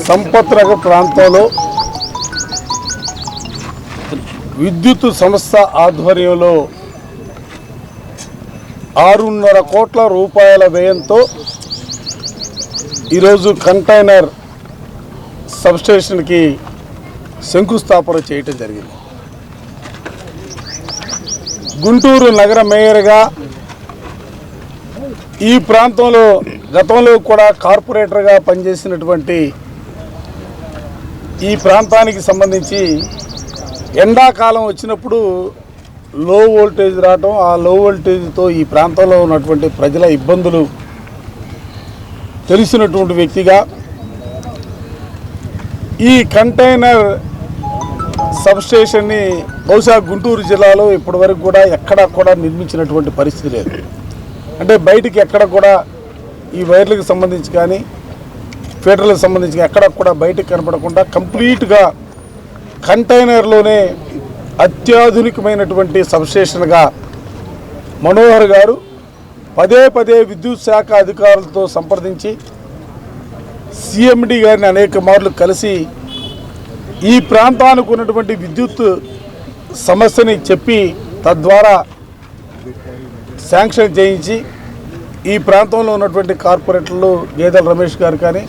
సంపత్నగర్ ప్రాంతంలో విద్యుత్ సంస్థ ఆధ్వర్యంలో 6.5 కోట్ల రూపాయల వ్యయంతో ఈరోజు కంటైనర్ సబ్స్టేషన్కి శంకుస్థాపన చేయటం జరిగింది. గుంటూరు నగర మేయర్గా ఈ ప్రాంతంలో గతంలో కూడా కార్పొరేటర్గా పనిచేసినటువంటి ఈ ప్రాంతానికి సంబంధించి ఎండాకాలం వచ్చినప్పుడు లో వోల్టేజ్ రావటం, ఆ లో వోల్టేజ్తో ఈ ప్రాంతంలో ఉన్నటువంటి ప్రజల ఇబ్బందులు తెలిసినటువంటి వ్యక్తిగా ఈ కంటైనర్ సబ్స్టేషన్ని బహుశా గుంటూరు జిల్లాలో ఇప్పటివరకు కూడా ఎక్కడా కూడా నిర్మించినటువంటి పరిస్థితి లేదు. అంటే బయటికి ఎక్కడ కూడా ఈ వైర్లకు సంబంధించి కానీ ఫీటర్లకు సంబంధించి ఎక్కడ కూడా బయటకు కనపడకుండా కంప్లీట్గా కంటైనర్లోనే అత్యాధునికమైనటువంటి సబ్స్టేషన్గా మనోహర్ గారు పదే విద్యుత్ శాఖ అధికారులతో సంప్రదించి సిఎండి గారిని అనేక మార్లు కలిసి ఈ ప్రాంతానికి ఉన్నటువంటి విద్యుత్ సమస్యని చెప్పి తద్వారా శాంక్షన్ చేయించి ఈ ప్రాంతంలో ఉన్నటువంటి కార్పొరేటర్లు గేదెల రమేష్ గారు కానీ,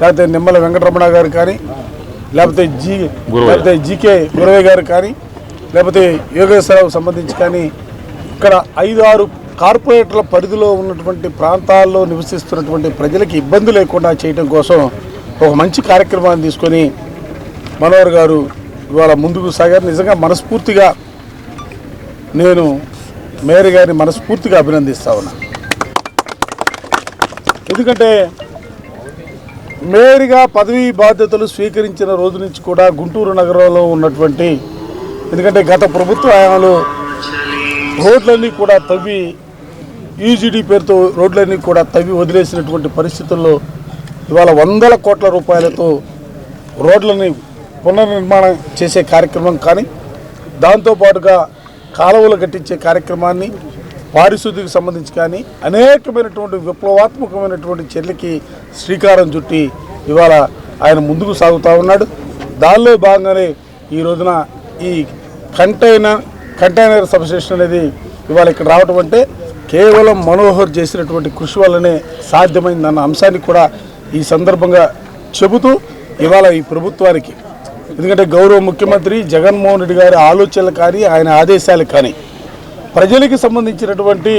లేకపోతే నిమ్మల వెంకటరమణ గారు కానీ, లేకపోతే జీకే గురవయ్య గారు కానీ, లేకపోతే యోగేశ్వరరావు సంబంధించి కానీ ఇక్కడ 5-6 కార్పొరేటర్ల పరిధిలో ఉన్నటువంటి ప్రాంతాల్లో నివసిస్తున్నటువంటి ప్రజలకి ఇబ్బంది లేకుండా చేయడం కోసం ఒక మంచి కార్యక్రమాన్ని తీసుకొని మనోహర్ గారు ఇవాళ ముందుకు సాగారు. నిజంగా మనస్ఫూర్తిగా నేను మేయర్ గారిని మనస్ఫూర్తిగా అభినందిస్తా ఉన్నా. ఎందుకంటే మేయర్గా పదవీ బాధ్యతలు స్వీకరించిన రోజు నుంచి కూడా గుంటూరు నగరంలో ఉన్నటువంటి, ఎందుకంటే గత ప్రభుత్వ హయాంలో రోడ్లన్నీ కూడా తవ్వి యూజీడీ పేరుతో రోడ్లన్నీ కూడా తవ్వి వదిలేసినటువంటి పరిస్థితుల్లో ఇవాళ 100 కోట్ల రూపాయలతో రోడ్లని పునర్నిర్మాణం చేసే కార్యక్రమం కానీ, దాంతోపాటుగా కాలువలు కట్టించే కార్యక్రమాన్ని, పారిశుద్ధ్యకు సంబంధించి కానీ అనేకమైనటువంటి విప్లవాత్మకమైనటువంటి చర్యలకి శ్రీకారం చుట్టి ఇవాళ ఆయన ముందుకు సాగుతూ ఉన్నాడు. దానిలో భాగంగానే ఈ రోజున ఈ కంటైనర్ సబ్స్టేషన్ అనేది ఇవాళ ఇక్కడ రావటం అంటే కేవలం మనోహర్ చేసినటువంటి కృషి వల్లనే సాధ్యమైందన్న అంశాన్ని కూడా ఈ సందర్భంగా చెబుతూ ఇవాళ ఈ ప్రభుత్వానికి, ఎందుకంటే గౌరవ ముఖ్యమంత్రి జగన్మోహన్ రెడ్డి గారి ఆలోచనలు కానీ ఆయన ఆదేశాలు కానీ ప్రజలకి సంబంధించినటువంటి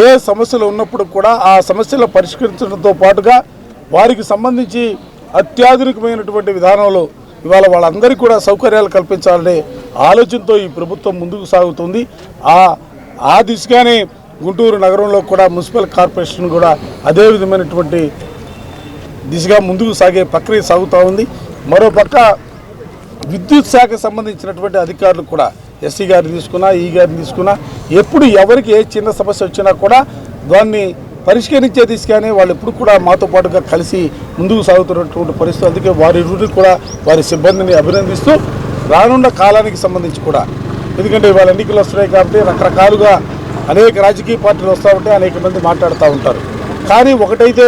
ఏ సమస్యలు ఉన్నప్పుడు కూడా ఆ సమస్యలు పరిష్కరించడంతో పాటుగా వారికి సంబంధించి అత్యాధునికమైనటువంటి విధానంలో ఇవాళ వాళ్ళందరికీ కూడా సౌకర్యాలు కల్పించాలనే ఆలోచనతో ఈ ప్రభుత్వం ముందుకు సాగుతుంది. ఆ దిశగానే గుంటూరు నగరంలో కూడా మున్సిపల్ కార్పొరేషన్ కూడా అదే విధమైనటువంటి దిశగా ముందుకు సాగే ప్రక్రియ సాగుతూ ఉంది. మరోపక్క విద్యుత్ శాఖకు సంబంధించినటువంటి అధికారులు కూడా ఎస్సీ గారిని తీసుకున్నా, ఈ గారిని తీసుకున్నా, ఎప్పుడు ఎవరికి ఏ చిన్న సమస్య వచ్చినా కూడా దాన్ని పరిష్కరించే దిశగానే వాళ్ళు ఎప్పుడు కూడా మాతో పాటుగా కలిసి ముందుకు సాగుతున్నటువంటి పరిస్థితి. అందుకే వారి కూడా వారి సిబ్బందిని అభినందిస్తూ రానున్న కాలానికి సంబంధించి కూడా, ఎందుకంటే ఇవాళ ఎన్నికలు వస్తున్నాయి కాబట్టి రకరకాలుగా అనేక రాజకీయ పార్టీలు వస్తూ ఉంటే అనేక మంది మాట్లాడుతూ ఉంటారు. కానీ ఒకటైతే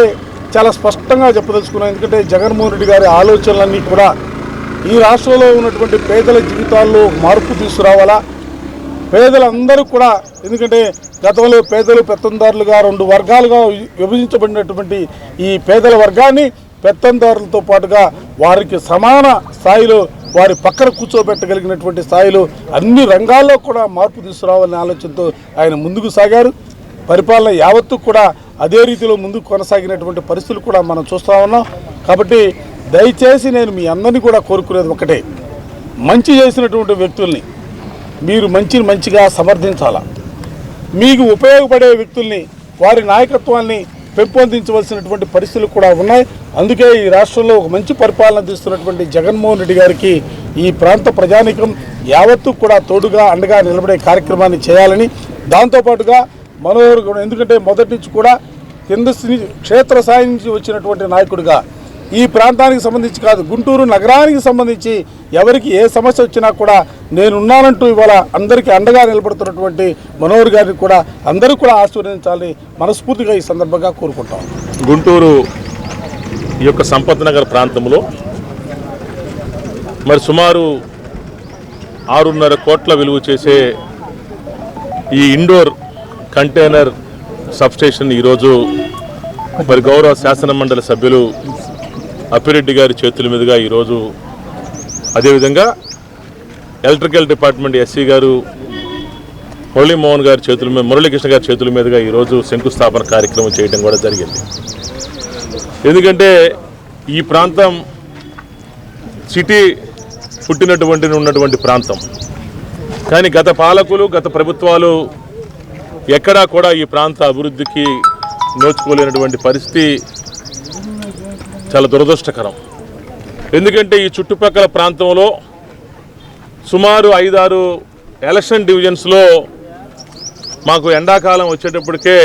చాలా స్పష్టంగా చెప్పదలుచుకున్నాం, ఎందుకంటే జగన్మోహన్ రెడ్డి గారి ఆలోచనలన్నీ కూడా ఈ రాష్ట్రంలో ఉన్నటువంటి పేదల జీవితాల్లో మార్పు తీసుకురావాలా, పేదలందరూ కూడా, ఎందుకంటే గతంలో పేదలు పెత్తందారులుగా 2 వర్గాలుగా విభజించబడినటువంటి ఈ పేదల వర్గాన్ని పెత్తందారులతో పాటుగా వారికి సమాన స్థాయిలో వారి పక్కన కూర్చోబెట్టగలిగినటువంటి స్థాయిలో అన్ని రంగాల్లో కూడా మార్పు తీసుకురావాలనే ఆలోచనతో ఆయన ముందుకు సాగారు. పరిపాలన యావత్తు కూడా అదే రీతిలో ముందుకు కొనసాగినటువంటి పరిస్థితులు కూడా మనం చూస్తూ ఉన్నాం. కాబట్టి దయచేసి నేను మీ అందరినీ కూడా కోరుకునేది ఒకటే, మంచి చేసినటువంటి వ్యక్తుల్ని మీరు మంచిగా సమర్థించాలా, మీకు ఉపయోగపడే వ్యక్తుల్ని వారి నాయకత్వాన్ని పెంపొందించవలసినటువంటి పరిస్థితులు కూడా ఉన్నాయి. అందుకే ఈ రాష్ట్రంలో ఒక మంచి పరిపాలన తీస్తున్నటువంటి జగన్మోహన్ రెడ్డి గారికి ఈ ప్రాంత ప్రజానీకం యావత్తు కూడా తోడుగా అండగా నిలబడే కార్యక్రమాన్ని చేయాలని, దాంతోపాటుగా మనోహర్ కూడా, ఎందుకంటే మొదటి నుంచి కూడా క్షేత్రస్థాయి నుంచి వచ్చినటువంటి నాయకుడిగా ఈ ప్రాంతానికి సంబంధించి కాదు, గుంటూరు నగరానికి సంబంధించి ఎవరికి ఏ సమస్య వచ్చినా కూడా నేనున్నానంటూ ఇవాళ అందరికీ అండగా నిలబడుతున్నటువంటి మనోహర్ గారిని కూడా అందరూ కూడా ఆశీర్వదించాలని మనస్ఫూర్తిగా ఈ సందర్భంగా కోరుకుంటాం. గుంటూరు ఈ యొక్క సంపత్ నగర్ ప్రాంతంలో మరి సుమారు 6.5 కోట్ల విలువ చేసే ఈ ఇండోర్ కంటైనర్ సబ్స్టేషన్ ఈరోజు మరి గౌరవ శాసనమండలి సభ్యులు అప్పిరెడ్డి గారి చేతుల మీదుగా ఈరోజు, అదేవిధంగా ఎలక్ట్రికల్ డిపార్ట్మెంట్ ఎస్సీ గారు మురళీకృష్ణ గారి చేతుల మీదుగా ఈరోజు శంకుస్థాపన కార్యక్రమం చేయడం కూడా జరిగింది. ఎందుకంటే ఈ ప్రాంతం సిటీ ఉన్నటువంటి ప్రాంతం, కానీ గత పాలకులు గత ప్రభుత్వాలు ఎక్కడా కూడా ఈ ప్రాంత అభివృద్ధికి నోచుకోలేనటువంటి పరిస్థితి చాలా దురదృష్టకరం. ఎందుకంటే ఈ చుట్టుపక్కల ప్రాంతంలో సుమారు 5-6 ఎలక్షన్ డివిజన్స్లో మాకు ఎండాకాలం వచ్చేటప్పటికే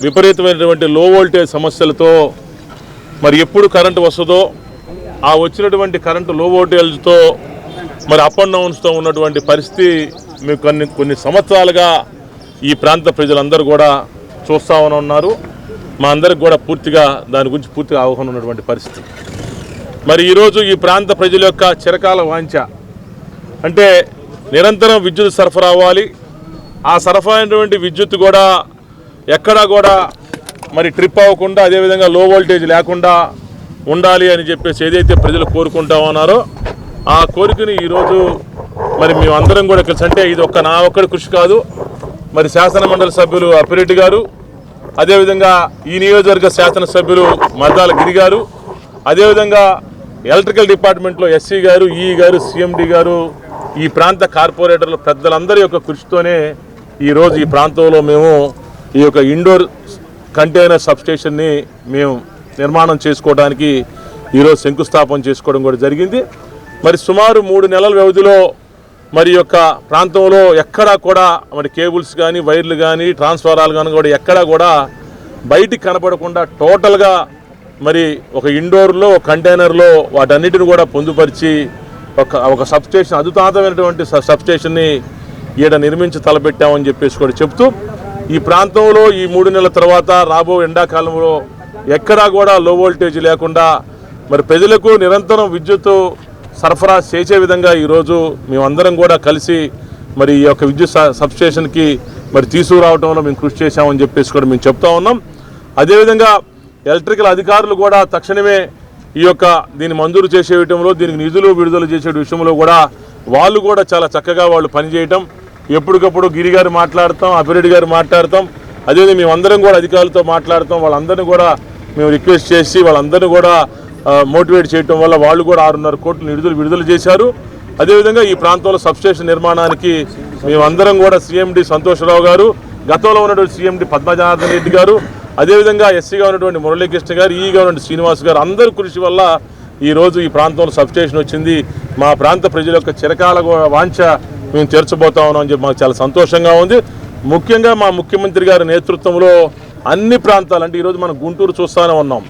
విపరీతమైనటువంటి లో వోల్టేజ్ సమస్యలతో మరి ఎప్పుడు కరెంటు వస్తుందో ఆ వచ్చినటువంటి కరెంటు లో వోల్టేజ్తో మరి అప్ అండ్ డౌన్స్తో ఉన్నటువంటి పరిస్థితి మేము కొన్ని సంవత్సరాలుగా ఈ ప్రాంత ప్రజలందరూ కూడా చూస్తూ ఉన్నారు. మా అందరికి కూడా దాని గురించి పూర్తిగా అవగాహన ఉన్నటువంటి పరిస్థితి. మరి ఈరోజు ఈ ప్రాంత ప్రజల యొక్క చిరకాల వాంఛ అంటే నిరంతరం విద్యుత్ సరఫరా అవ్వాలి. ఆ సరఫరా అయినటువంటి విద్యుత్ కూడా ఎక్కడా కూడా మరి ట్రిప్ అవ్వకుండా, అదేవిధంగా లో వోల్టేజ్ లేకుండా ఉండాలి అని చెప్పేసి ఏదైతే ప్రజలు కోరుకుంటా ఉన్నారో ఆ కోరికని ఈరోజు మరి మేమందరం కూడా కలిసి, అంటే ఇది నా ఒక్కడి కృషి కాదు, మరి శాసనమండలి సభ్యులు అప్పిరెడ్డి గారు, అదేవిధంగా ఈ నియోజకవర్గ శాసనసభ్యులు మద్దాల గిరి గారు, అదేవిధంగా ఎలక్ట్రికల్ డిపార్ట్మెంట్లో ఎస్సీ గారు, ఈ గారు, సిఎండి గారు, ఈ ప్రాంత కార్పొరేటర్లు పెద్దలందరి యొక్క కృషితోనే ఈరోజు ఈ ప్రాంతంలో మేము ఈ యొక్క ఇండోర్ కంటైనర్ సబ్స్టేషన్ని మేము నిర్మాణం చేసుకోవడానికి ఈరోజు శంకుస్థాపన చేసుకోవడం కూడా జరిగింది. మరి సుమారు 3 నెలల వ్యవధిలో మరి యొక్క ప్రాంతంలో ఎక్కడా కూడా మరి కేబుల్స్ కానీ, వైర్లు కానీ, ట్రాన్స్ఫారాలు కానీ కూడా ఎక్కడా కూడా బయటికి కనపడకుండా టోటల్గా మరి ఒక ఇండోర్లో, ఒక కంటైనర్లో వాటన్నిటిని కూడా పొందుపరిచి ఒక సబ్స్టేషన్, అధునాతమైనటువంటి సబ్స్టేషన్ని ఈడ నిర్మించి తలపెట్టామని చెప్పేసి కూడా చెప్తూ, ఈ ప్రాంతంలో ఈ 3 నెలల తర్వాత రాబో ఎండాకాలంలో ఎక్కడా కూడా లో వోల్టేజ్ లేకుండా మరి ప్రజలకు నిరంతరం విద్యుత్ సరఫరా చేసే విధంగా ఈరోజు మేమందరం కూడా కలిసి మరి ఈ యొక్క విద్యుత్ సబ్స్టేషన్కి మరి తీసుకురావడంలో మేము కృషి చేశామని చెప్పేసి కూడా మేము చెప్తా ఉన్నాం. అదేవిధంగా ఎలక్ట్రికల్ అధికారులు కూడా తక్షణమే ఈ యొక్క దీన్ని మంజూరు చేసే విషయంలో, దీనికి నిధులు విడుదల చేసే విషయంలో కూడా వాళ్ళు కూడా చాలా చక్కగా వాళ్ళు పనిచేయటం, ఎప్పటికప్పుడు గిరి గారు మాట్లాడతాం, అప్పిరెడ్డి గారు మాట్లాడతాం, అదేవిధంగా మేమందరం కూడా అధికారులతో మాట్లాడతాం. వాళ్ళందరినీ కూడా మేము రిక్వెస్ట్ చేసి వాళ్ళందరినీ కూడా మోటివేట్ చేయడం వల్ల వాళ్ళు కూడా 6.5 కోట్ల నిధులు విడుదల చేశారు. అదేవిధంగా ఈ ప్రాంతంలో సబ్స్టేషన్ నిర్మాణానికి మేమందరం కూడా సిఎండి సంతోషరావు గారు, గతంలో ఉన్నటువంటి సిఎండి పద్మజనార్దన్ రెడ్డి గారు, అదేవిధంగా ఎస్సీగా ఉన్నటువంటి మురళీకృష్ణ గారు, ఈగా ఉన్నటువంటి శ్రీనివాస్ గారు, అందరి కృషి వల్ల ఈరోజు ఈ ప్రాంతంలో సబ్స్టేషన్ వచ్చింది. మా ప్రాంత ప్రజల యొక్క చిరకాల వాంఛ మేము తీర్చబోతా ఉన్నాం అని చెప్పి మాకు చాలా సంతోషంగా ఉంది. ముఖ్యంగా మా ముఖ్యమంత్రి గారి నేతృత్వంలో అన్ని ప్రాంతాలు, అంటే ఈరోజు మనం గుంటూరు చూస్తూనే ఉన్నాం,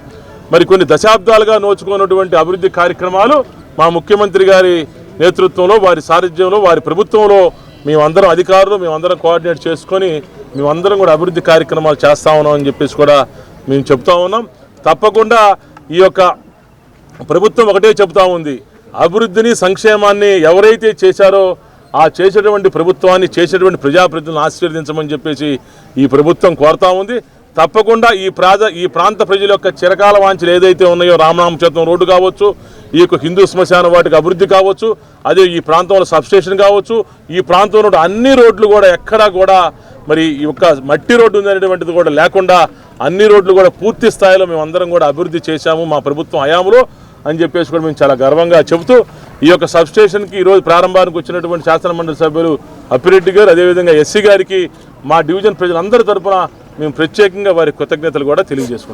మరి కొన్ని దశాబ్దాలుగా నోచుకున్నటువంటి అభివృద్ధి కార్యక్రమాలు మా ముఖ్యమంత్రి గారి నేతృత్వంలో, వారి సారథ్యంలో, వారి ప్రభుత్వంలో మేమందరం అధికారులు మేమందరం కోఆర్డినేట్ చేసుకొని మేమందరం కూడా అభివృద్ధి కార్యక్రమాలు చేస్తూ ఉన్నాం అని చెప్పేసి కూడా మేము చెప్తా ఉన్నాం. తప్పకుండా ఈ యొక్క ప్రభుత్వం ఒకటే చెప్తా ఉంది, అభివృద్ధిని సంక్షేమాన్ని ఎవరైతే చేశారో ఆ చేసేటువంటి ప్రభుత్వాన్ని, చేసేటువంటి ప్రజాప్రతినిధులను ఆశీర్వదించమని చెప్పేసి ఈ ప్రభుత్వం కోరుతా ఉంది. తప్పకుండా ఈ ప్రాంత ప్రజల యొక్క చిరకాల వాంఛలు ఏదైతే ఉన్నాయో, రామనామచత్రం రోడ్డు కావచ్చు, ఈ యొక్క హిందూ శ్మశాన వాటికి అభివృద్ధి కావచ్చు, అదే ఈ ప్రాంతంలో సబ్స్టేషన్ కావచ్చు, ఈ ప్రాంతంలో అన్ని రోడ్లు కూడా ఎక్కడా కూడా మరి ఈ యొక్క మట్టి రోడ్డు ఉందనేటువంటిది కూడా లేకుండా అన్ని రోడ్లు కూడా పూర్తి స్థాయిలో మేమందరం కూడా అభివృద్ధి చేశాము మా ప్రభుత్వం హయాంలో అని చెప్పేసి కూడా మేము చాలా గర్వంగా చెబుతూ, ఈ యొక్క సబ్స్టేషన్కి ఈరోజు ప్రారంభానికి వచ్చినటువంటి శాసనమండలి సభ్యులు అప్పిరెడ్డి గారు, అదేవిధంగా ఎస్సీ గారికి మా డివిజన్ ప్రజలందరి తరఫున మేము ప్రత్యేకంగా వారి కృతజ్ఞతలు కూడా తెలియజేసుకుంటాం.